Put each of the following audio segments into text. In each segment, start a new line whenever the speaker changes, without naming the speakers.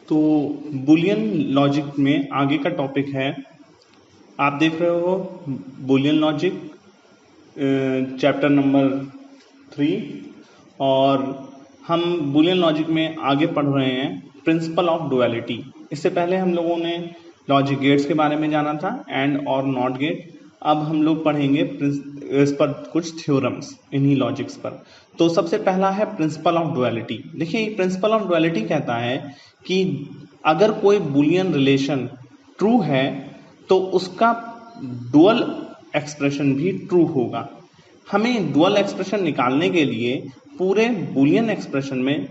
तो Boolean logic में आगे का टॉपिक है, आप देख रहे हो बुलियन लॉजिक चैप्टर नंबर 3 और हम बुलियन लॉजिक में आगे पढ़ रहे हैं प्रिंसिपल ऑफ डुअलिटी। इससे पहले हम लोगों ने लॉजिक गेट्स के बारे में जाना था, एंड और नॉट गेट। अब हम लोग पढ़ेंगे इस पर कुछ थ्योरम्स इन्हीं लॉजिक्स पर। तो सबसे पहला है प्रिंसिपल ऑफ डुअलिटी। देखिए प्रिंसिपल ऑफ डुअलिटी कहता है कि अगर कोई बुलियन रिलेशन ट्रू है तो उसका डुअल एक्सप्रेशन भी ट्रू होगा। हमें डुअल एक्सप्रेशन निकालने के लिए पूरे बुलियन एक्सप्रेशन में,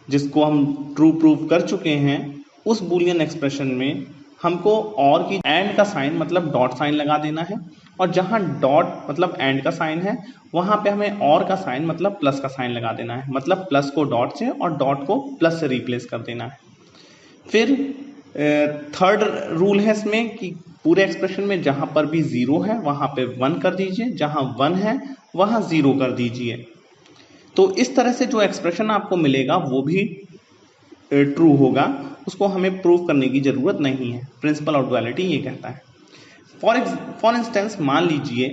जिसको हम ट्रू प्रूव कर चुके हैं, उस बुलियन एक्सप्रेशन में हमको और की एंड का साइन मतलब डॉट साइन लगा देना है, और जहां डॉट मतलब एंड का साइन है वहां पे हमें और का साइन मतलब प्लस का साइन लगा देना है। मतलब प्लस को डॉट से और डॉट को प्लस से रिप्लेस कर देना है। फिर थर्ड रूल है इसमें कि पूरे एक्सप्रेशन में जहां पर भी जीरो है वहां पे 1 कर दीजिए, जहां 1 है वहां 0 कर दीजिए। तो इस तरह से जो एक्सप्रेशन आपको मिलेगा वो भी ट्रू होगा, उसको हमें प्रूव करने की जरूरत नहीं है। प्रिंसिपल ऑफ डुअलिटी ये कहता है। फॉर इंस्टेंस मान लीजिए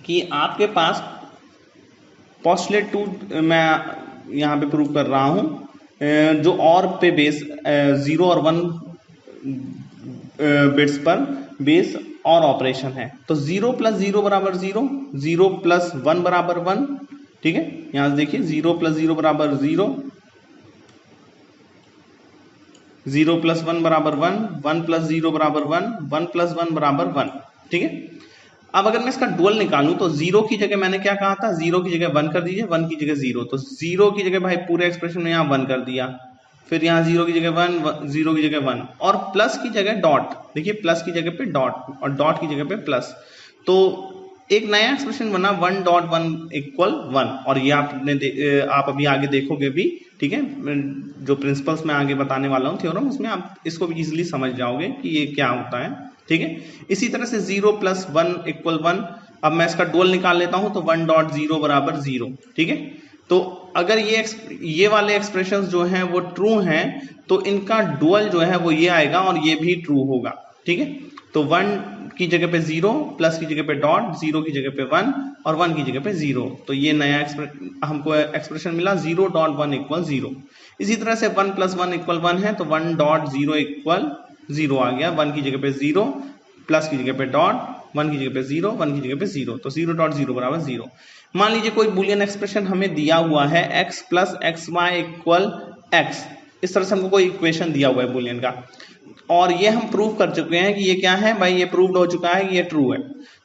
कि आपके पास पोस्टुलेट 2 मैं यहाँ पे प्रूव कर रहा हूं, जो और पे बेस 0 और 1 बिट्स पर बेस और ऑपरेशन है। तो 0 + 0 = 0, 0 + 1 = 1। ठीक है, यहां से देखिए 0 + 0 = 0, 0 + 1 = 1, 1 + 0 = 1, 1 + 1 = 1। ठीक है, अब अगर मैं इसका डुअल निकालूं तो 0 की जगह मैंने क्या कहा था, 0 की जगह 1 कर दीजिए, 1 की जगह 0। तो 0 की जगह भाई पूरे एक्सप्रेशन में यहाँ 1 कर दिया, फिर यहाँ 0 की जगह 1, 0 की जगह 1, और प्लस की जगह डॉट। देखिए प्लस की जगह पे डॉट और डॉट की जगह पे प्लस। तो एक नया एक्सप्रेशन बना 1.1 = 1, और ये आप अभी आगे देखोगे भी। ठीक है, जो प्रिंसिपल्स मैं आगे बताने वाला हूँ थ्योरम, उसमें आप इसको भी इजीली समझ जाओगे कि ये क्या होता है। ठीक है, इसी तरह से 0 + 1 = 1। अब मैं इसका डुअल निकाल लेता हूं तो 1.0 = 0। ठीक है, तो अगर ये वाले एक्सप्रेशंस जो हैं वो ट्रू हैं तो इनका डुअल जो है वो ये आएगा और ये भी ट्रू होगा। ठीक है, तो 1 की जगह पे 0, प्लस की जगह पे डॉट, 0 की जगह पे 1 और 1 की जगह पे 0। तो ये नया हमको एक्सप्रेशन मिला 0.1 = 0। इसी तरह से 1 + 1 = 1 है, तो 1.0 = 0 आ गया। 1 की जगह पे 0, प्लस की जगह पे डॉट, 1 की जगह पे 0, 1 की जगह पे 0, तो 0.0 = 0। मान लीजिए कोई बुलियन एक्सप्रेशन हमें दिया हुआ है x + xy = x। इस तरह से हमको कोई इक्वेशन दिया हुआ है बुलियन का, और ये हम प्रूव कर चुके हैं कि ये क्या है भाई, ये प्रूव्ड हो चुका है कि ये ट्रू है।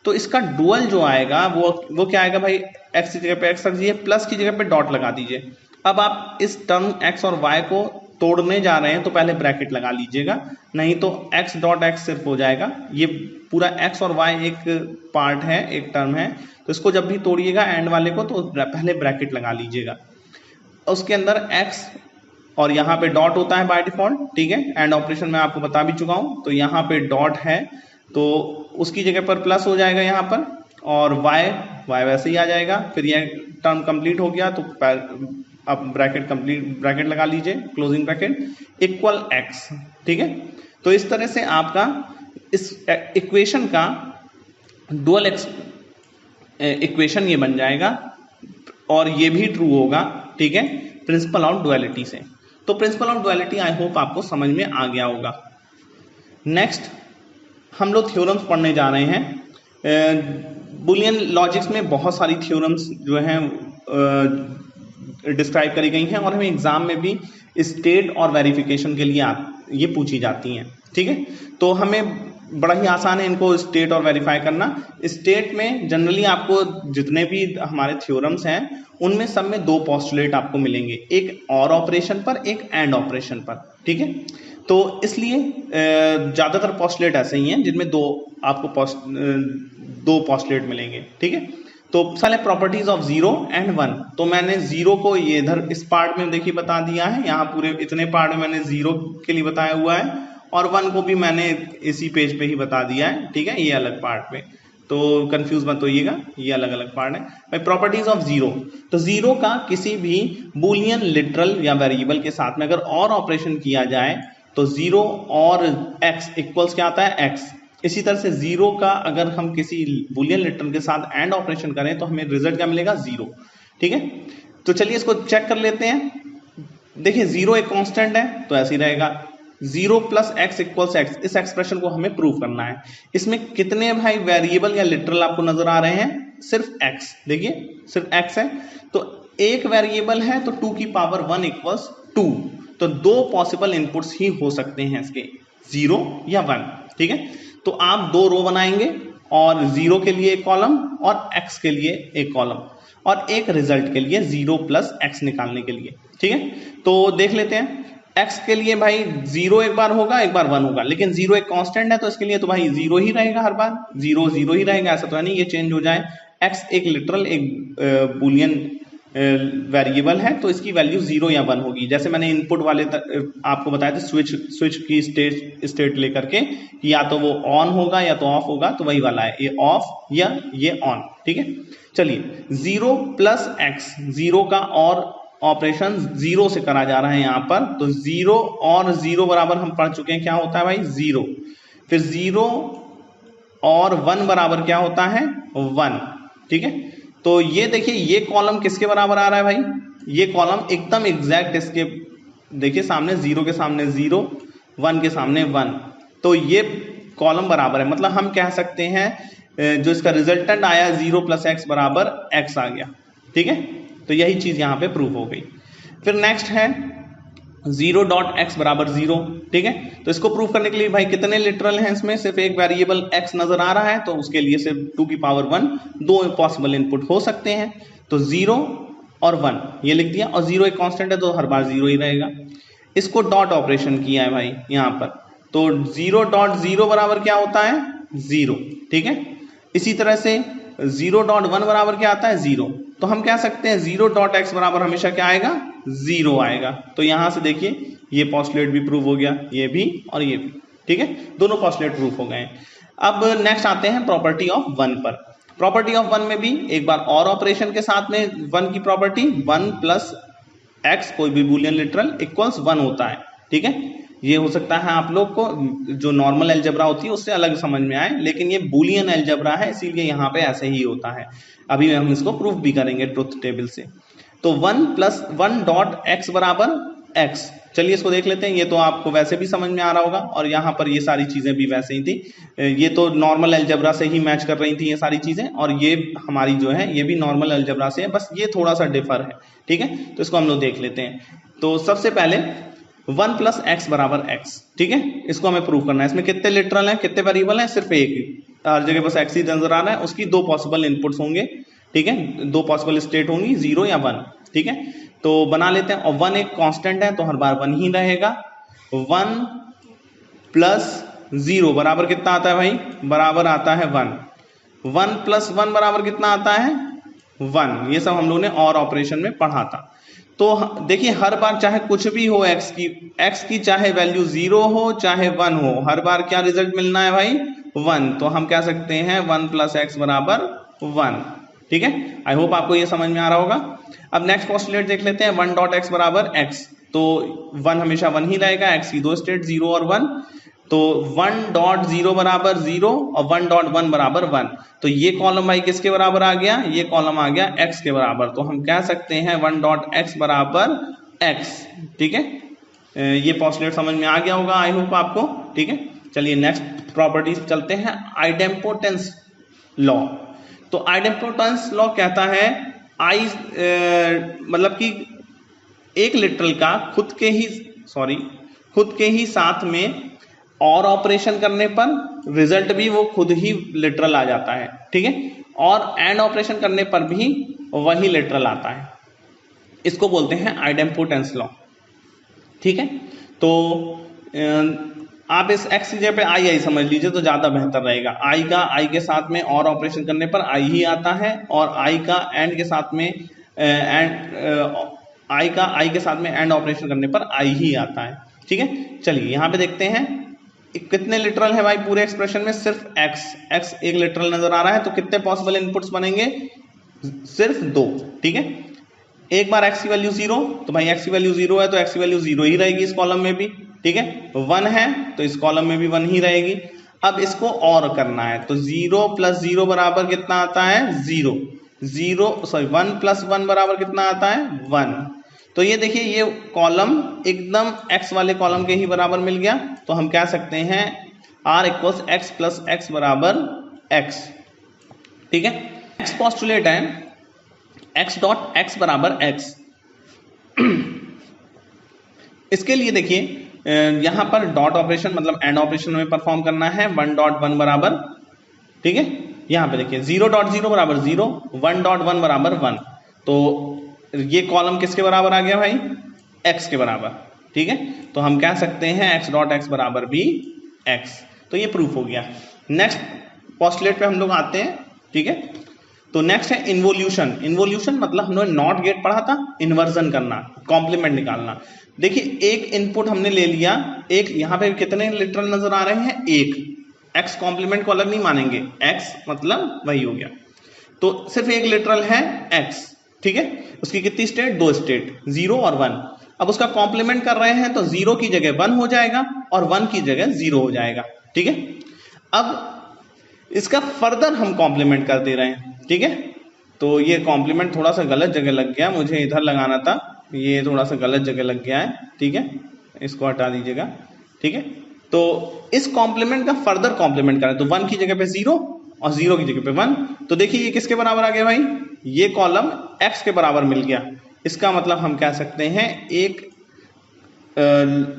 तो इसका डुअल जो आएगा वो क्या आएगा भाई, x की जगह पे x रख दीजिए, प्लस की जगह पे डॉट लगा दीजिए। अब आप इस टर्म x और y को तोड़ने जा रहे हैं तो पहले ब्रैकेट लगा लीजिएगा, नहीं तो x.x सिर्फ हो जाएगा। ये पूरा x और y एक पार्ट है, एक टर्म है, तो इसको जब भी तोड़िएगा एंड वाले को तो पहले ब्रैकेट लगा लीजिएगा। उसके अंदर x और यहाँ पे डॉट होता है बाय डिफॉल्ट। ठीक है, एंड ऑपरेशन मैं आपको बता भी चुका हूं, तो यहाँ पे डॉट है तो उसकी जगह पर प्लस हो जाएगा यहाँ पर, और y वैसे ही आ जाएगा। फिर ये टर्म कंप्लीट हो गया तो अब ब्रैकेट लगा लीजिए, क्लोजिंग ब्रैकेट = x। ठीक है, तो इस तरह से आपका इस इक्वेशन का डुअल इक्वेशन ये बन जाएगा, और ये भी ट्रू होगा। ठीक है, प्रिंसिपल ऑफ डुअलिटी से। तो principle of duality I hope आपको समझ में आ गया होगा। नेक्स्ट हम लोग थ्योरम्स पढ़ने जा रहे हैं। बुलियन लॉजिक्स में बहुत सारी थ्योरम्स जो हैं डिस्क्राइब करी गई हैं, और हमें एग्जाम में भी स्टेट और वेरिफिकेशन के लिए ये पूछी जाती हैं। ठीक है, तो हमें बड़ा ही आसान है इनको स्टेट और वेरीफाई करना। स्टेट में जनरली आपको जितने भी हमारे थ्योरम्स हैं उनमें सब में 2 पोस्टुलेट आपको मिलेंगे, एक और ऑपरेशन पर, एक एंड ऑपरेशन पर। ठीक है, तो इसलिए ज्यादातर पोस्टुलेट ऐसे ही हैं जिनमें आपको 2 पोस्टुलेट मिलेंगे। ठीक है, तो पहले प्रॉपर्टीज ऑफ 0 and 1। तो मैंने 0 को ये इधर इस पार्ट में देखिए बता दिया है, यहाँ पूरे इतने पार्ट में मैंने 0 के लिए बताया हुआ है, और 1 को भी मैंने इसी पेज पे ही बता दिया है। ठीक है, ये अलग पार्ट पे। तो कंफ्यूज मत होइएगा, ये अलग अलग पार्ट है भाई। प्रॉपर्टीज ऑफ जीरो, तो जीरो का किसी भी बुलियन लिटरल या वेरिएबल के साथ में अगर और ऑपरेशन किया जाए तो जीरो और एक्स इक्वल्स क्या आता है, एक्स। इसी तरह से जीरो का अगर हम किसी बुलियन लिटरल के साथ एंड ऑपरेशन करें तो हमें रिजल्ट क्या मिलेगा, जीरो। ठीक है, तो चलिए इसको चेक कर लेते हैं। देखिए जीरो एक कांस्टेंट है तो ऐसे ही रहेगा, zero plus x equals x, इस एक्सप्रेशन को हमें प्रूव करना है। इसमें कितने भाई वेरिएबल या लिटरल आपको नजर आ रहे हैं, सिर्फ एक्स। देखिए सिर्फ एक्स है, तो एक वेरिएबल है तो 2 की पावर 1 इक्वल्स 2, तो दो पॉसिबल इनपुट्स ही हो सकते हैं इसके, 0 या 1। ठीक है, तो आप दो रो बनाएंगे और 0 के लिए एक कॉलम और x के लिए एक कॉलम, और एक रिजल्ट के लिए 0 प्लस एक्स निकालने के लिए। ठीक है, तो देख लेते हैं। x के लिए भाई 0 एक बार होगा, एक बार 1 होगा, लेकिन 0 एक कांस्टेंट है तो इसके लिए तो भाई 0 ही रहेगा, हर बार 0 0 ही रहेगा, ऐसा तो है नहीं ये चेंज हो जाए। x एक लिटरल एक बुलियन वेरिएबल है तो इसकी वैल्यू 0 या 1 होगी। जैसे मैंने इनपुट वाले आपको बताया था, स्विच की स्टेट लेकर के, या तो वो ऑन होगा या तो ऑफ होगा, तो वही वाला है, ये ऑफ या ये ऑन। ठीक है, चलिए 0 प्लस एक्स, 0 का और ऑपरेशन 0 से करा जा रहा है यहाँ पर, तो 0 और 0 बराबर हम पढ़ चुके हैं क्या होता है भाई, 0। फिर 0 और 1 बराबर क्या होता है, 1। ठीक है, तो ये देखिए ये कॉलम किसके बराबर आ रहा है भाई, ये कॉलम एकदम एग्जैक्ट इसके, देखिए सामने 0 के सामने 0, 1 के सामने 1, तो ये कॉलम बराबर है। मतलब हम कह सकते हैं जो इसका रिजल्टेंट आया 0 प्लस एक्स बराबर एक्स आ गया। ठीक है, तो यही चीज यहां पे प्रूफ हो गई। फिर नेक्स्ट है 0.x बराबर 0। ठीक है, तो इसको प्रूफ करने के लिए भाई कितने लिटरल हैं इसमें, सिर्फ एक वेरिएबल x नजर आ रहा है तो उसके लिए सिर्फ 2 की पावर 1 दो पॉसिबल इनपुट हो सकते हैं, तो 0 और 1 ये लिख दिया, और 0 एक कांस्टेंट है तो हर बार 0 ही रहेगा। इसको डॉट ऑपरेशन किया है भाई यहाँ पर, तो 0.0 बराबर क्या होता है, 0। ठीक है, इसी तरह से 0.1 बराबर क्या आता है, 0। तो हम कह सकते हैं 0.x बराबर हमेशा क्या आएगा, 0 आएगा। तो यहां से देखिए ये पोस्टुलेट भी प्रूव हो गया, ये भी और ये भी। ठीक है, दोनों पोस्टुलेट प्रूफ हो गए। अब नेक्स्ट आते हैं प्रॉपर्टी ऑफ 1 पर। प्रॉपर्टी ऑफ 1 में भी एक बार और ऑपरेशन के साथ में 1 की प्रॉपर्टी, 1 प्लस एक्स कोई भी बुलियन लिटरल इक्वल्स 1 होता है। ठीक है, ये हो सकता है आप लोग को जो नॉर्मल अलजेब्रा होती है उससे अलग समझ में आए, लेकिन ये बुलियन अलजेब्रा है इसीलिए यहाँ पे ऐसे ही होता है। अभी हम इसको प्रूफ भी करेंगे ट्रुथ टेबल से। तो 1 प्लस 1 डॉट एक्स बराबर एक्स, चलिए इसको देख लेते हैं। ये तो आपको वैसे भी समझ में आ रहा होगा, और यहाँ पर ये सारी चीजें भी वैसे ही थी, ये तो नॉर्मल अलजेब्रा से ही मैच कर रही थी ये सारी चीजें, और ये हमारी जो है ये भी नॉर्मल अलजेब्रा से है, बस ये थोड़ा सा डिफर है। ठीक है, तो इसको हम लोग देख लेते हैं। तो सबसे पहले 1 प्लस एक्स बराबर एक्स। ठीक है, इसको हमें प्रूव करना है। इसमें कितने लिटरल हैं, कितने वेरिएबल हैं, सिर्फ एक, हर जगह बस एक्स ही नजर आ रहा है, उसकी दो पॉसिबल इनपुट्स होंगे। ठीक है, दो पॉसिबल स्टेट होंगी, 0 या 1। ठीक है, तो बना लेते हैं। और 1 एक कांस्टेंट है तो हर बार 1 ही रहेगा। 1 प्लस 0 बराबर कितना आता है भाई, बराबर आता है 1। 1 प्लस 1 बराबर कितना आता है, 1। ये सब हम लोगों ने और ऑपरेशन में पढ़ा था। तो देखिए हर बार चाहे कुछ भी हो x की चाहे वैल्यू 0 हो चाहे 1 हो, हर बार क्या रिजल्ट मिलना है भाई, 1। तो हम कह सकते हैं 1 प्लस एक्स बराबर 1। ठीक है, आई होप आपको ये समझ में आ रहा होगा। अब नेक्स्ट पोस्टुलेट देख लेते हैं, 1 डॉट एक्स बराबर एक्स। तो 1 हमेशा 1 ही रहेगा, x की दो स्टेट 0 और 1। तो 1 डॉट 0 बराबर 0 और 1 डॉट 1 बराबर 1। तो ये कॉलम भाई किसके बराबर आ गया, ये कॉलम आ गया x के बराबर। तो हम कह सकते हैं 1 डॉट x बराबर x। ठीक है, ये पोस्टुलेट समझ में आ गया होगा आई होप आपको। ठीक है, चलिए नेक्स्ट प्रॉपर्टीज चलते हैं, आइडेम्पोटेंस लॉ। तो आइडेम्पोटेंस लॉ कहता है मतलब कि एक लिटरल का खुद के ही साथ में और ऑपरेशन करने पर रिजल्ट भी वो खुद ही लिटरल आ जाता है। ठीक है, और एंड ऑपरेशन करने पर भी वही लिटरल आता है, इसको बोलते हैं आइडेम्पोटेंस लॉ। ठीक है, तो आप इस x की जगह पे आई समझ लीजिए तो ज्यादा बेहतर रहेगा। आई का आई के साथ में और ऑपरेशन करने पर आई ही आता है, और आई का एंड के साथ में एंड ऑपरेशन करने पर आई ही आता है। ठीक है, चलिए यहां पे देखते हैं कितने लिटरल है भाई पूरे एक्सप्रेशन में? सिर्फ x एक लिटरल नजर आ रहा है, तो कितने पॉसिबल इनपुट्स बनेंगे? सिर्फ 2। ठीक है, एक बार x की वैल्यू 0, तो भाई x की वैल्यू 0 है तो x की वैल्यू 0 ही रहेगी इस कॉलम में भी। ठीक है, 1 है तो इस कॉलम में भी 1 ही रहेगी। अब इसको और करना है, तो 0 प्लस 0 बराबर कितना आता है? 0। 1 प्लस 1 बराबर कितना आता है? 1। तो ये देखिए, ये कॉलम एकदम x वाले कॉलम के ही बराबर मिल गया। तो हम कह सकते हैं r equals x plus x बराबर x। ठीक है, नेक्स्ट पोस्टुलेट है x डॉट x बराबर x। इसके लिए देखिए यहां पर डॉट ऑपरेशन मतलब एंड ऑपरेशन में परफॉर्म करना है। 1 डॉट 1 बराबर, ठीक है, यहां पे देखिए 0 डॉट 0 बराबर 0, 1 डॉट 1 बराबर 1। तो ये कॉलम किसके बराबर आ गया भाई? x के बराबर। ठीक है, तो हम कह सकते हैं x डॉट x बराबर भी x। तो ये प्रूफ हो गया। नेक्स्ट पोस्टुलेट पे हम लोग आते हैं। ठीक है, तो नेक्स्ट है इन्वोल्यूशन। इन्वोल्यूशन मतलब हमने नॉट गेट पढ़ा था, इन्वर्जन करना, कॉम्प्लीमेंट निकालना। देखिए एक इनपुट हमने ले लिया, एक यहां पे कितने लिटरल नजर आ रहे हैं? एक। x कॉम्प्लीमेंट को अलग नहीं मानेंगे, x मतलब वही हो गया। तो सिर्फ एक लिटरल है x। ठीक है, उसकी कितनी स्टेट? 2 स्टेट, 0 और 1। अब उसका कॉम्प्लीमेंट कर रहे हैं तो 0 की जगह 1 हो जाएगा और 1 की जगह 0 हो जाएगा। ठीक है, अब इसका फर्दर हम कॉम्प्लीमेंट कर दे रहे हैं। ठीक है, तो ये कॉम्प्लीमेंट थोड़ा सा गलत जगह लग गया, मुझे इधर लगाना था, ये थोड़ा सा गलत जगह लग गया है। ठीक है, इसको हटा दीजिएगा। ठीक है, तो इस कॉम्प्लीमेंट का फर्दर कॉम्प्लीमेंट करें तो 1 की जगह पे 0 और 0 की जगह पे 1। तो देखिए ये किसके बराबर आ गया भाई? ये कॉलम x के बराबर मिल गया। इसका मतलब हम कह सकते हैं एक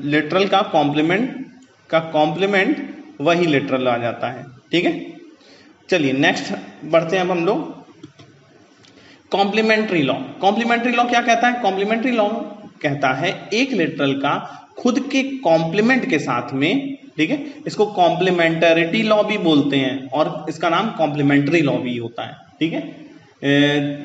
लिटरल का कॉम्प्लीमेंट वही लिटरल आ जाता है। ठीक है, चलिए नेक्स्ट बढ़ते हैं अब हम लोग। Complementary law. कॉम्प्लीमेंट्री लॉ क्या कहता है? कॉम्प्लीमेंट्री लॉ कहता है एक लिटरल का खुद के कॉम्प्लीमेंट के साथ में, ठीक है, इसको कॉम्प्लीमेंटरिटी लॉ भी बोलते हैं और इसका नाम कॉम्प्लीमेंट्री लॉ भी होता है। ठीक है,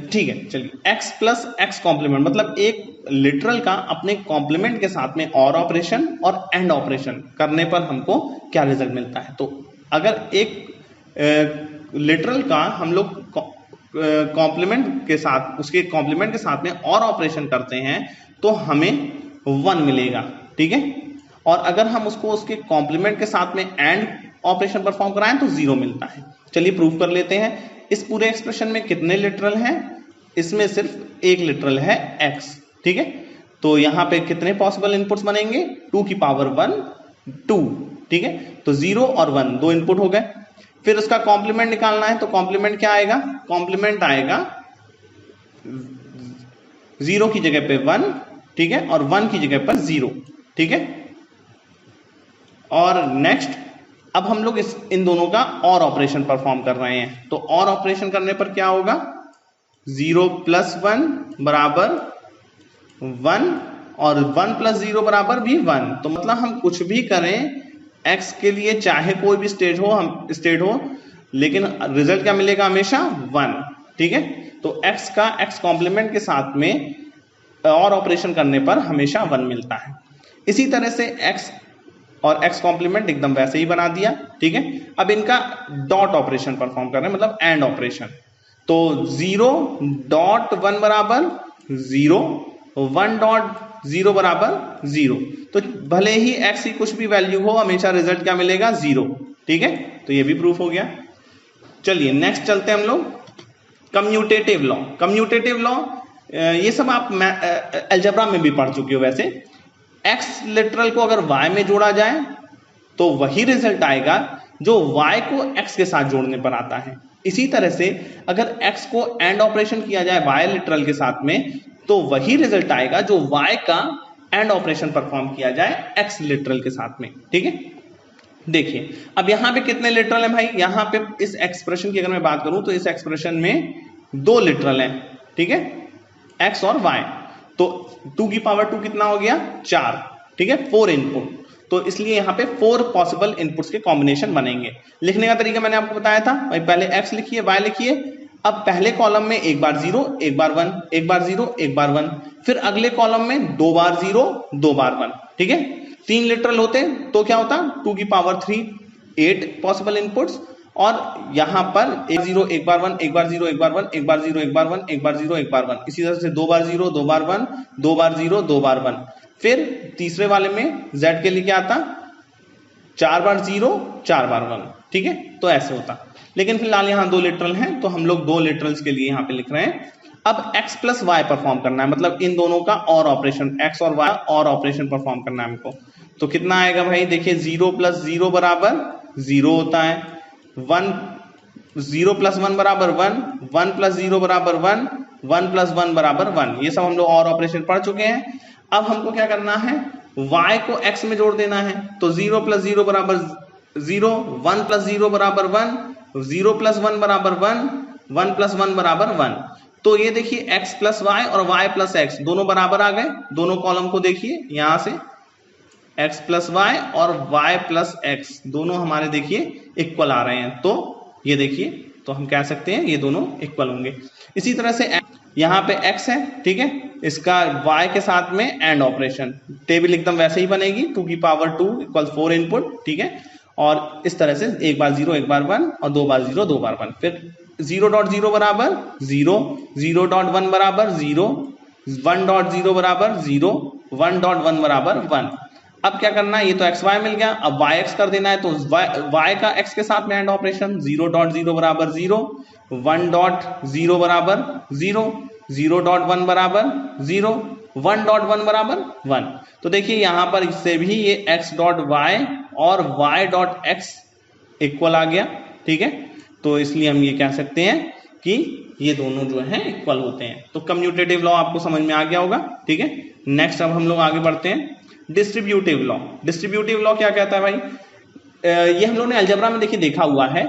ठीक है, चलिए x प्लस x कॉम्प्लीमेंट मतलब एक लिटरल का अपने कॉम्प्लीमेंट के साथ में और ऑपरेशन और एंड ऑपरेशन करने पर हमको क्या रिजल्ट मिलता है। तो अगर एक लिटरल का हम लोग कॉम्प्लीमेंट के साथ, उसके कॉम्प्लीमेंट के साथ में और ऑपरेशन करते हैं तो हमें 1 मिलेगा। ठीक है, और अगर हम उसको उसके कॉम्प्लीमेंट के साथ में एंड ऑपरेशन परफॉर्म कराएं तो 0 मिलता है। चलिए प्रूफ कर लेते हैं। इस पूरे एक्सप्रेशन में कितने लिटरल हैं? इसमें सिर्फ एक लिटरल है x। ठीक है, तो यहां पे कितने पॉसिबल इनपुट्स बनेंगे? 2 की पावर 1 2। ठीक है, तो 0 और 1 दो इनपुट हो गए। फिर उसका कॉम्प्लीमेंट निकालना है तो कॉम्प्लीमेंट क्या आएगा? कॉम्प्लीमेंट आएगा 0 की जगह पे 1, ठीक है, और 1 की जगह पर 0। ठीक है, और नेक्स्ट अब हम लोग इन दोनों का और ऑपरेशन परफॉर्म कर रहे हैं। तो और ऑपरेशन करने पर क्या होगा? 0 प्लस 1 बराबर 1 और 1 प्लस 0 बराबर भी 1। तो मतलब हम कुछ भी करें x के लिए, चाहे कोई भी स्टेट हो, लेकिन रिजल्ट क्या मिलेगा? हमेशा 1। ठीक है, तो x का x कॉम्प्लीमेंट के साथ में और ऑपरेशन करने पर हमेशा 1 मिलता है। इसी तरह से x और x कॉम्प्लीमेंट एकदम वैसे ही बना दिया। ठीक है, अब इनका डॉट ऑपरेशन परफॉर्म कर रहे हैं, मतलब एंड ऑपरेशन। तो 0 डॉट 1 बराबर 0, 1 डॉट 0 बराबर 0। तो भले ही x की कुछ भी वैल्यू हो, हमेशा रिजल्ट क्या मिलेगा? 0। ठीक है, तो ये भी प्रूफ हो गया। चलिए नेक्स्ट चलते हैं हम लोग कम्यूटेटिव लॉ। कम्यूटेटिव लॉ ये सब आप अलजेब्रा में भी पढ़ चुके हो। वैसे x लिटरल को अगर y में जोड़ा जाए तो वही रिजल्ट आएगा जो y को x के साथ जोड़ने पर आता है। इसी तरह से अगर x को एंड ऑपरेशन किया जाए y लिटरल के साथ में तो वही रिजल्ट आएगा जो y का एंड ऑपरेशन परफॉर्म किया जाए x लिटरल के साथ में। ठीक है, देखिए अब यहां पे कितने लिटरल हैं भाई? यहां पे इस एक्सप्रेशन की अगर मैं बात करूं तो इस एक्सप्रेशन में 2 लिटरल हैं। ठीक है, x और y। तो 2 की पावर 2 कितना हो गया? 4। ठीक है, 4 इनपुट। तो इसलिए यहाँ पे 4 पॉसिबल इनपुट्स के कॉम्बिनेशन बनेंगे। लिखने का तरीका मैंने आपको बताया था भाई, पहले x लिखिए, y लिखिए। अब पहले कॉलम में एक बार 0, एक बार 1, एक बार 0, एक बार 1, फिर अगले कॉलम में 2 बार 0, 2 बार 1। ठीक है, 3 लिटरल होते तो क्या होता 2 की पावर 3 8 पॉसिबल इनपुट्स, और यहां पर एक जीरो एक बार 1 एक बार 0 एक बार 1 एक बार 0 एक बार 1 एक बार 0 एक बार 1, इसी तरह से 2 बार 0 2 बार 1 2 बार 0 2 बार 1। फिर तीसरे वाले में z के लिए क्या आता 4 बार 0 4 बार 1, ठीक है, तो ऐसे होता। लेकिन फिलहाल यहाँ 2 लिटरल हैं तो हम लोग 2 लिटरल्स के लिए यहाँ पे लिख रहे हैं। अब x प्लस वाई परफॉर्म करना है, मतलब इन दोनों का और ऑपरेशन, x और y और ऑपरेशन परफॉर्म करना है हमको। तो कितना आएगा भाई, देखिए 0 प्लस 0 बराबर 0 होता है, 0 प्लस 1 बराबर 1, 1 प्लस 0 बराबर 1, 1 प्लस 1 बराबर 1। ये सब हम लोग और ऑपरेशन पढ़ चुके हैं। अब हमको क्या करना है, y को x में जोड़ देना है। तो 0 प्लस 0 बराबर 0, 1 प्लस 0 बराबर 1, 0 प्लस 1 बराबर 1, 1 प्लस 1 बराबर 1। तो ये देखिए x प्लस y और y प्लस x दोनों बराबर आ गए। दोनों कॉलम को देखिए यहां से x प्लस y और y प्लस x दोनों हमारे देखिए इक्वल आ रहे हैं। तो ये देखिए, तो हम कह सकते हैं ये दोनों इक्वल होंगे। इसी तरह से यहाँ पे x है, ठीक है, इसका y के साथ में एंड ऑपरेशन, टेबल एकदम वैसे ही बनेगी 2 की पावर 2 इक्वल 4 इनपुट, ठीक है, और इस तरह से एक बार 0 एक बार 1 और 2 बार 0 2 बार 1। फिर 0.0 बराबर 0, 0.1 बराबर 0, 1.0 बराबर 0, 1.1 बराबर 1। अब क्या करना है, ये तो xy मिल गया, अब yx कर देना है। तो y का x के साथ में एंड ऑपरेशन, 0.0 बराबर 0, 1.0 बराबर 0, 0.1 बराबर 0, 1.1 बराबर 1। तो देखिए यहां पर इससे भी ये x डॉट y और y डॉट x इक्वल आ गया, ठीक है। तो इसलिए हम ये कह सकते हैं कि ये दोनों जो हैं इक्वल होते हैं। तो कम्यूटेटिव लॉ आपको समझ में आ गया होगा, ठीक है। नेक्स्ट अब हम लोग आगे बढ़ते हैं, डिस्ट्रीब्यूटिव लॉ। डिस्ट्रीब्यूटिव लॉ क्या कहता है भाई, ये हम लोगों ने अलजेब्रा में देखिए देखा हुआ है।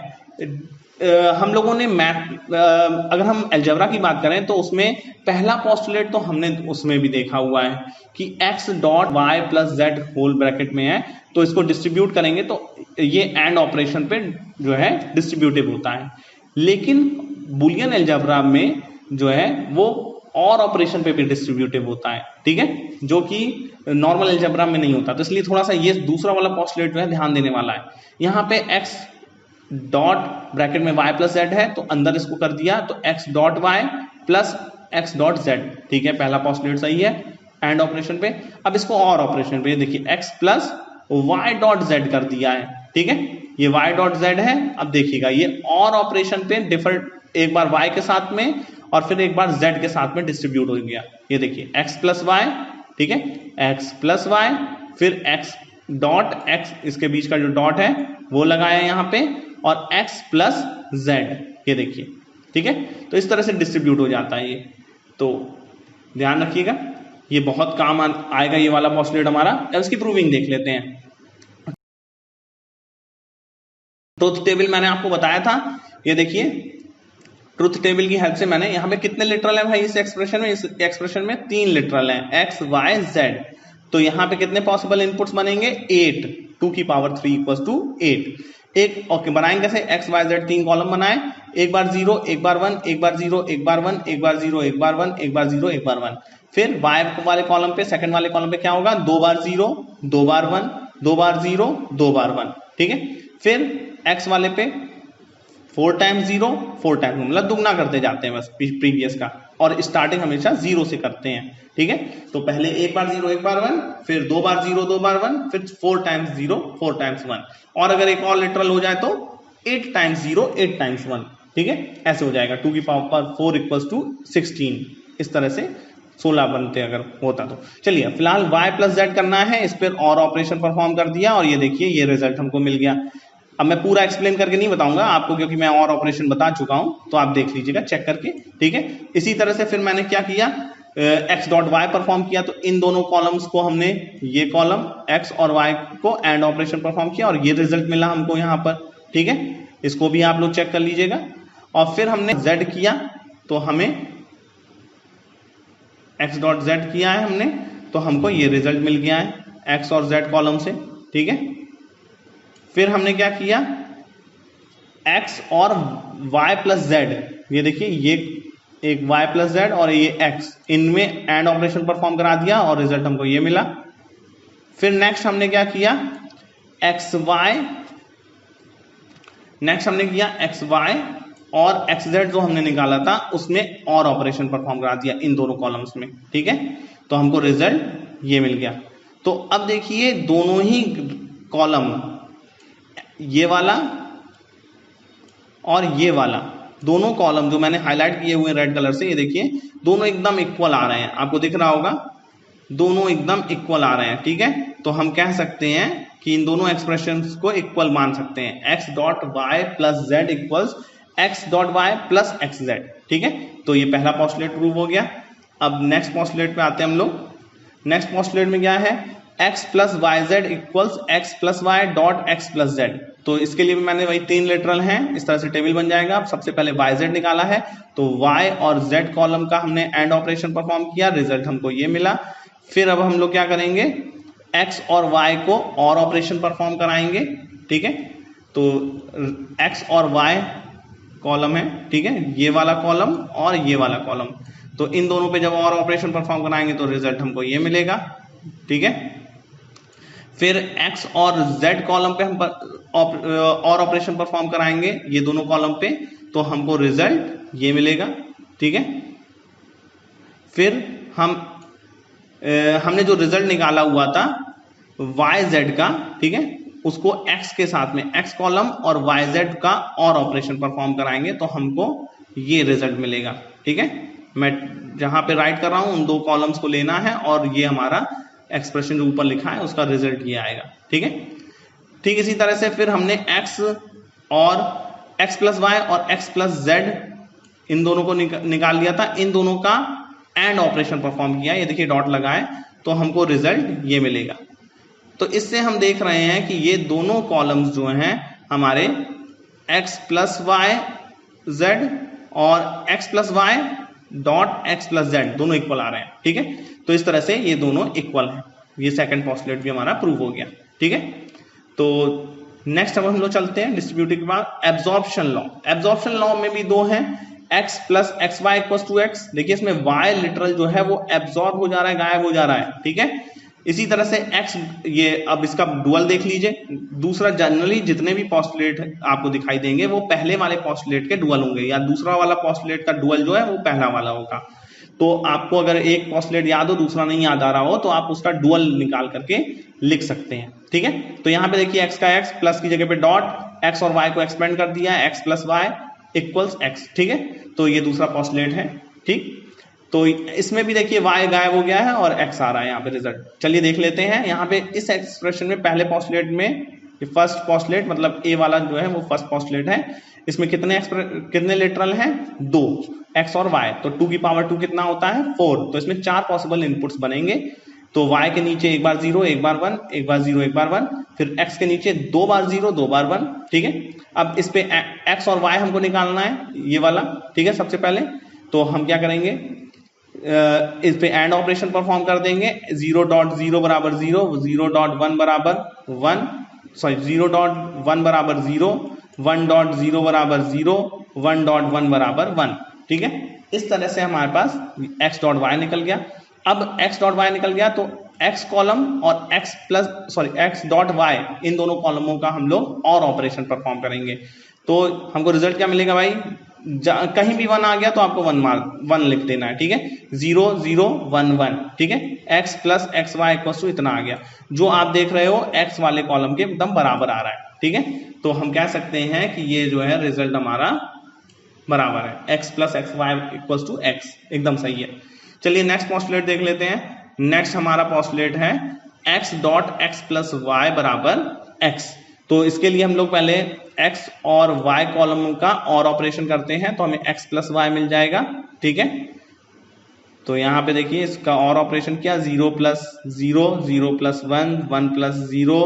हम लोगों ने मैथ, अगर हम अलजेब्रा की बात करें तो उसमें पहला पोस्टुलेट तो हमने उसमें भी देखा हुआ है कि x dot Y plus Z whole bracket में है, तो इसको डिस्ट्रीब्यूट करेंगे तो ये एंड ऑपरेशन पे जो है डिस्ट्रीब्यूटिव होता है। लेकिन बुलियन अलजेब्रा में जो है वो और ऑपरेशन पे भी डिस्ट्रीब्यूटिव होता है, ठीक है, जो कि नॉर्मल अलजेब्रा में नहीं होता। तो इसलिए थोड़ा सा ये दूसरा वाला पोस्टुलेट जो है ध्यान देने वाला है। यहाँ पे x डॉट ब्रैकेट में y प्लस जेड है, तो अंदर इसको कर दिया तो x dot Y plus x dot Z, ठीक है, पहला पोस्टुलेट सही है एंड ऑपरेशन पे। अब इसको और ऑपरेशन पे देखिए x plus y dot Z कर दिया है, ठीक है, ये y डॉट जेड है। अब देखिएगा ये और ऑपरेशन पे डिफरेंट, एक बार y के साथ में और फिर एक बार z के साथ में डिस्ट्रीब्यूट हो गया। ये देखिए x प्लस वाई, ठीक है, x प्लस वाई, फिर x डॉट x, इसके बीच का जो डॉट है वो लगाया यहाँ पे, और x प्लस z, ये देखिए, ठीक है। तो इस तरह से डिस्ट्रीब्यूट हो जाता है ये, तो ध्यान रखिएगा, ये बहुत काम आएगा ये वाला पोस्टुलेट हमारा। अब इसकी प्रूविंग देख लेते हैं। ट्रुथ टेबल मैंने आपको बताया था, ये देखिए ट्रुथ टेबल की हेल्प से मैंने यहाँ पे कितने लिटरल है भाई इस एक्सप्रेशन में, इस एक्सप्रेशन में 3 लिटरल है x y z। तो यहाँ पे कितने पॉसिबल इनपुट्स बनेंगे 8, 2 की पावर 3 इक्वल्स टू 8। एक ओके बनाएंगे कैसे, x y z 3 कॉलम बनाए, एक बार 0 एक बार 1 एक बार 0 एक बार 1 एक बार 0 एक बार 1 एक बार 0 एक बार 1। फिर y वाले कॉलम पे, सेकंड वाले कॉलम पे क्या होगा, 2 बार 0 2 बार 1 2 बार 0 2 बार 1, ठीक है। फिर x वाले पे 4 टाइम्स 0 4 टाइम्स, मतलब दुगना करते जाते हैं बस प्रीवियस का, और स्टार्टिंग हमेशा 0 से करते हैं, ठीक है। तो पहले एक बार 0 एक बार 1, फिर 2 बार 0 2 बार 1, फिर 4 टाइम्स 0 4 टाइम्स 1, और अगर एक और लिटरल हो जाए तो 8 टाइम्स 0 8 टाइम्स 1, ठीक है, ऐसे हो जाएगा 2 की पावर 4 इक्वल्स टू 16। इस तरह से 16 बनते अगर होता तो। चलिए फिलहाल y प्लस जेड करना है, इस पर और ऑपरेशन परफॉर्म कर दिया, और ये देखिए ये रिजल्ट हमको मिल गया। अब मैं पूरा एक्सप्लेन करके नहीं बताऊंगा आपको, क्योंकि मैं और ऑपरेशन बता चुका हूं, तो आप देख लीजिएगा चेक करके, ठीक है। इसी तरह से फिर मैंने क्या किया, x डॉट वाई परफॉर्म किया, तो इन दोनों कॉलम्स को हमने, ये कॉलम x और y को एंड ऑपरेशन परफॉर्म किया, और ये रिजल्ट मिला हमको यहाँ पर, ठीक है। इसको भी आप लोग चेक कर लीजिएगा। और फिर हमने z किया, तो हमें x डॉट z किया है हमने, तो हमको ये रिजल्ट मिल गया है x और z कॉलम से, ठीक है। फिर हमने क्या किया, x और y प्लस z, ये देखिए ये एक y प्लस z और ये x, इनमें एंड ऑपरेशन परफॉर्म करा दिया और रिजल्ट हमको ये मिला। फिर नेक्स्ट हमने क्या किया, एक्स वाई, नेक्स्ट हमने किया एक्स वाई और एक्स जेड जो हमने निकाला था उसमें और ऑपरेशन परफॉर्म करा दिया इन दोनों कॉलम्स में, ठीक है। तो हमको रिजल्ट ये मिल गया। तो अब देखिए दोनों ही कॉलम, ये वाला और ये वाला, दोनों कॉलम जो मैंने हाईलाइट किए हुए रेड कलर से, ये देखिए दोनों एकदम इक्वल आ रहे हैं, आपको दिख रहा होगा दोनों एकदम इक्वल आ रहे हैं, ठीक है। तो हम कह सकते हैं कि इन दोनों एक्सप्रेशंस को इक्वल मान सकते हैं, X dot Y plus Z equals X dot Y plus X Z, ठीक है। तो ये पहला पोस्टुलेट प्रूव हो गया। अब नेक्स्ट पोस्टुलेट पे आते हैं हम लोग। नेक्स्ट पोस्टुलेट में क्या है, X plus Y Z equals X plus Y dot X plus Z. तो इसके लिए भी मैंने वही 3 लिटरल हैं, इस तरह से टेबल बन जाएगा। अब सबसे पहले वाई जेड निकाला है, तो वाई और जेड कॉलम का हमने एंड ऑपरेशन परफॉर्म किया, रिजल्ट हमको ये मिला। फिर अब हम लोग क्या करेंगे, एक्स और वाई को और ऑपरेशन परफॉर्म कराएंगे, ठीक है। तो एक्स और वाई कॉलम है, ठीक है, ये वाला कॉलम और ये वाला कॉलम, तो इन दोनों पे जब और ऑपरेशन परफॉर्म कराएंगे तो रिजल्ट हमको ये मिलेगा, ठीक है। फिर एक्स और जेड कॉलम पे हम और ऑपरेशन परफॉर्म कराएंगे ये दोनों कॉलम पे, तो हमको रिजल्ट ये मिलेगा, ठीक है। फिर हमने जो रिजल्ट निकाला हुआ था वाई जेड का, ठीक है, उसको एक्स के साथ में एक्स कॉलम और वाई जेड का और ऑपरेशन परफॉर्म कराएंगे तो हमको ये रिजल्ट मिलेगा, ठीक है। मैं जहां पे राइट कर रहा हूं उन 2 कॉलम्स को लेना है और ये हमारा एक्सप्रेशन जो ऊपर लिखा है उसका रिजल्ट ये आएगा, ठीक है। ठीक इसी तरह से फिर हमने एक्स और एक्स प्लस वाई और एक्स प्लस जेड इन दोनों को निकाल लिया था, इन दोनों का एंड ऑपरेशन परफॉर्म किया, ये देखिए डॉट लगाए, तो हमको रिजल्ट ये मिलेगा। तो इससे हम देख रहे हैं कि ये दोनों कॉलम्स जो हैं हमारे एक्स प्लस वाई जेड और X plus Y dot X plus Z दोनों इक्वल आ रहे हैं, ठीक है। तो इस तरह से ये दोनों इक्वल हैं, ये सेकंड पोस्टुलेट भी हमारा प्रूव हो गया, ठीक है। तो नेक्स्ट अब हम लोग चलते हैं डिस्ट्रीब्यूटिव के बाद एब्जॉर्प्शन लॉ। एब्जॉर्प्शन लॉ में भी 2 हैं, x plus X Y equals to X. देखिए इसमें y लिटरल जो है वो एब्जॉर्ब हो जा रहा है, गायब हो जा रहा है, ठीक है। इसी तरह से x, ये अब इसका डुअल देख लीजिए। दूसरा, जनरली जितने भी पोस्टुलेट आपको दिखाई देंगे वो पहले वाले पोस्टुलेट के डुअल होंगे, या दूसरा वाला पोस्टुलेट का डुअल जो है वो पहला वाला होगा। तो आपको अगर एक पोस्टुलेट याद हो दूसरा नहीं याद आ रहा हो तो आप उसका डुअल निकाल करके लिख सकते हैं, ठीक है। तो यहाँ पे देखिए x का x प्लस की जगह पे डॉट, x और y को एक्सपेंड कर दिया, x plus Y equals x, ठीक है। तो ये दूसरा पोस्टुलेट है, ठीक। तो इसमें भी देखिए y गायब हो गया है और x आ रहा है यहाँ पे रिजल्ट। चलिए देख लेते हैं यहाँ पे इस एक्सप्रेशन में पहले पोस्टुलेट में, फर्स्ट पोस्टुलेट मतलब a वाला जो है वो फर्स्ट पोस्टुलेट है, इसमें कितने लिटरल हैं, 2, x और y। तो 2 की पावर 2 कितना होता है, 4। तो इसमें 4 पॉसिबल इनपुट्स बनेंगे। तो y के नीचे एक बार 0, एक बार 1, एक बार 0, एक बार 1, फिर x के नीचे 2 बार 0, 2 बार 1, ठीक है। अब इस पे x और y हमको निकालना है, ये वाला, ठीक है। सबसे पहले तो हम क्या करेंगे, इस पे एंड ऑपरेशन परफॉर्म कर देंगे। 0.0 बराबर 0, 0.1 बराबर 1, सॉरी 0.1 बराबर 0, 1.0 बराबर 0, 1.1 बराबर 1, ठीक है। इस तरह से हमारे पास x डॉट वाई निकल गया। अब x डॉट वाई निकल गया तो x कॉलम और x डॉट वाई इन दोनों कॉलमों का हम लोग और ऑपरेशन परफॉर्म करेंगे। तो हमको रिजल्ट क्या मिलेगा भाई, कहीं भी 1 आ गया तो आपको 1 लिख देना है, ठीक है। 0 0 1 1, ठीक है। x plus X Y equal to इतना आ गया, जो आप देख रहे हो x वाले कॉलम के एकदम बराबर आ रहा है, ठीक है। तो हम कह सकते हैं कि ये जो है रिजल्ट हमारा बराबर है, x plus X Y equal to x, एकदम सही है। चलिए नेक्स्ट पोस्टुलेट देख लेते हैं। नेक्स्ट हमारा पोस्टुलेट है x dot X plus Y बराबर x। तो इसके लिए हम लोग पहले x और y कॉलम का और ऑपरेशन करते हैं, तो हमें x प्लस वाई मिल जाएगा, ठीक है। तो यहाँ पे देखिए इसका और ऑपरेशन किया, 0 प्लस 0, 0 प्लस 1, 1 प्लस 0,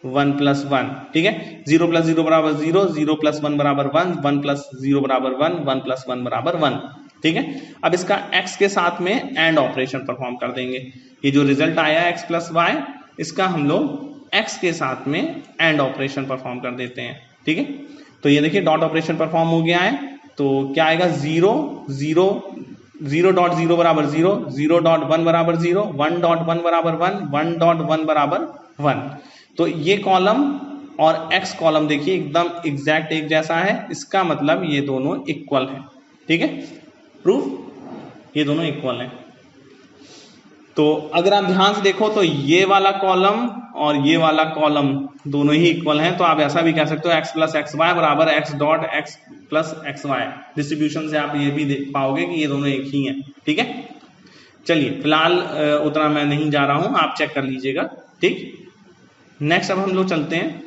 1 प्लस 1, ठीक है। 0 प्लस 0 बराबर 0, 0 प्लस 1 बराबर 1, 1 प्लस 0 बराबर 1, 1 प्लस 1 बराबर 1, ठीक है। अब इसका x के साथ में एंड ऑपरेशन परफॉर्म कर देंगे। ये जो रिजल्ट आया x प्लस वाई, इसका हम लोग x के साथ में एंड ऑपरेशन परफॉर्म कर देते हैं, ठीक है। तो ये देखिए डॉट ऑपरेशन परफॉर्म हो गया है, तो क्या आएगा, 0 0 0.0 बराबर 0, 0.1 बराबर 0, 1.1 बराबर 1, 1.1 बराबर 1। तो ये कॉलम और एक्स कॉलम देखिए एकदम एग्जैक्ट एक जैसा है, इसका मतलब ये दोनों इक्वल है। ठीक है, प्रूफ, ये दोनों इक्वल हैं। तो अगर आप ध्यान से देखो तो ये वाला कॉलम और ये वाला कॉलम दोनों ही इक्वल हैं, तो आप ऐसा भी कह सकते हो x प्लस एक्स वाई बराबर x dot X plus X Y. Distribution से आप ये भी देख पाओगे कि ये दोनों एक ही हैं। ठीक है, चलिए फिलहाल उतना मैं नहीं जा रहा हूं, आप चेक कर लीजिएगा। ठीक, नेक्स्ट अब हम लोग चलते हैं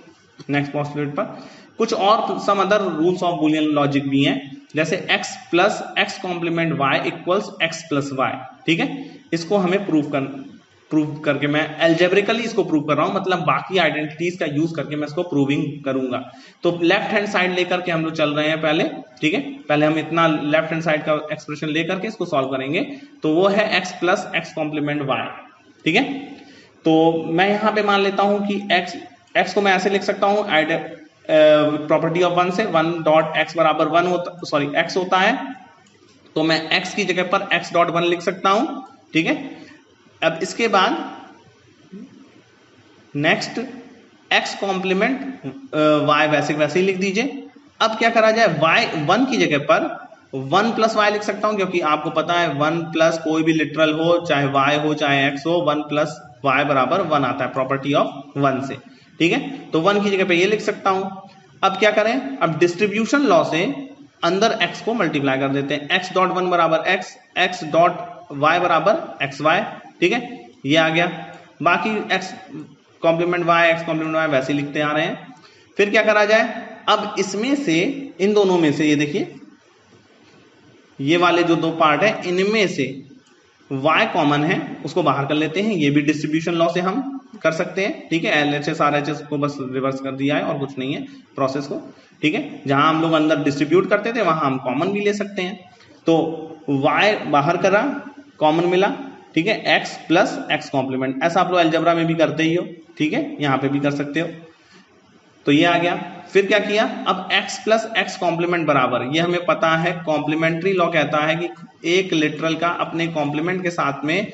नेक्स्ट पोस्टुलेट पर। कुछ और some other rules of Boolean logic भी हैं, जैसे x plus X complement y equals x plus Y. ठीक है, इसको हमें प्रूव करके मैं एल्जेब्रिकली इसको प्रूव कर रहा हूं, मतलब बाकी आइडेंटिटीज का यूज करके मैं इसको प्रूविंग करूंगा। तो लेफ्ट हैंड साइड लेकर के हम लोग चल रहे हैं पहले। ठीक है, पहले हम इतना लेफ्ट हैंड साइड का एक्सप्रेशन लेकर के इसको सॉल्व करेंगे। तो वो है x plus X complement y। ठीक है, तो मैं यहां पे मान लेता हूं कि x को मैं ऐसे लिख सकता हूं, प्रॉपर्टी ऑफ 1 से 1 डॉट एक्स बराबर 1 होता, सॉरी x होता है, तो मैं x की जगह पर x डॉट 1 लिख सकता हूं। ठीक है, अब इसके बाद नेक्स्ट x कॉम्प्लीमेंट y वैसे वैसे ही लिख दीजिए। अब क्या करा जाए, y 1 की जगह पर 1 प्लस y लिख सकता हूं, क्योंकि आपको पता है 1 प्लस कोई भी लिटरल हो, चाहे y हो चाहे x हो, 1 प्लस y बराबर 1 आता है प्रॉपर्टी ऑफ 1 से। ठीक है, तो 1 की जगह पे ये लिख सकता हूं। अब क्या करें, अब डिस्ट्रीब्यूशन लॉ से अंदर x को मल्टीप्लाई कर देते हैं। x डॉट 1 बराबर x, x डॉट y बराबर एक्स वाई। ठीक है, ये आ गया। बाकी x complement y, x complement y वैसे लिखते आ रहे हैं। फिर क्या करा जाए, अब इसमें से इन दोनों में से ये देखिए, ये वाले जो दो पार्ट है इनमें से y कॉमन है, उसको बाहर कर लेते हैं। ये भी डिस्ट्रीब्यूशन लॉ से हम कर सकते हैं। ठीक है, LHS RHS को बस रिवर्स कर दिया है और कुछ नहीं है प्रोसेस को। ठीक है, जहां हम लोग अंदर डिस्ट्रीब्यूट करते थे वहां हम कॉमन भी ले सकते हैं। तो y बाहर करा, कॉमन मिला। ठीक है, x प्लस एक्स कॉम्प्लीमेंट, ऐसा आप लोग अलजेब्रा में भी करते ही हो। ठीक है, यहां पे भी कर सकते हो। तो ये आ गया। फिर क्या किया, अब x प्लस एक्स कॉम्प्लीमेंट बराबर, ये हमें पता है कॉम्प्लीमेंट्री लॉ कहता है कि एक लिटरल का अपने कॉम्प्लीमेंट के साथ में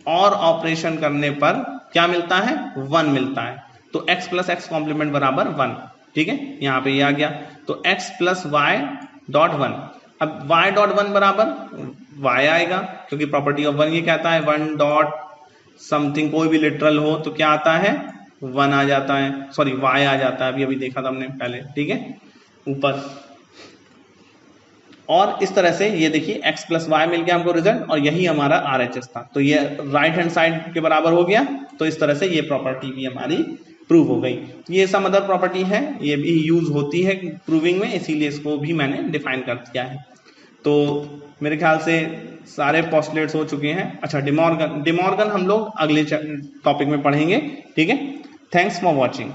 और ऑपरेशन करने पर क्या मिलता है, 1 मिलता है। तो x प्लस एक्स कॉम्प्लीमेंट बराबर 1। ठीक है, यहां पे ये आ गया। तो x प्लस वाई डॉट 1, अब y डॉट 1 बराबर y आएगा, क्योंकि प्रॉपर्टी ऑफ 1 ये कहता है 1 डॉट समथिंग कोई भी लिटरल हो तो क्या आता है, 1 आ जाता है, सॉरी y आ जाता है। अभी देखा था हमने पहले। ठीक है, ऊपर। और इस तरह से ये देखिए x प्लस वाई मिल गया हमको रिजल्ट, और यही हमारा RHS था। तो ये राइट हैंड साइड के बराबर हो गया। तो इस तरह से ये प्रॉपर्टी भी हमारी प्रूव हो गई। ये सम अदर प्रॉपर्टी है, ये भी यूज होती है प्रूविंग में, इसीलिए इसको भी मैंने डिफाइन कर दिया है। तो मेरे ख्याल से सारे पोस्टुलेट्स हो चुके हैं। अच्छा, डिमॉर्गन हम लोग अगले टॉपिक में पढ़ेंगे। ठीक है, थैंक्स फॉर वॉचिंग।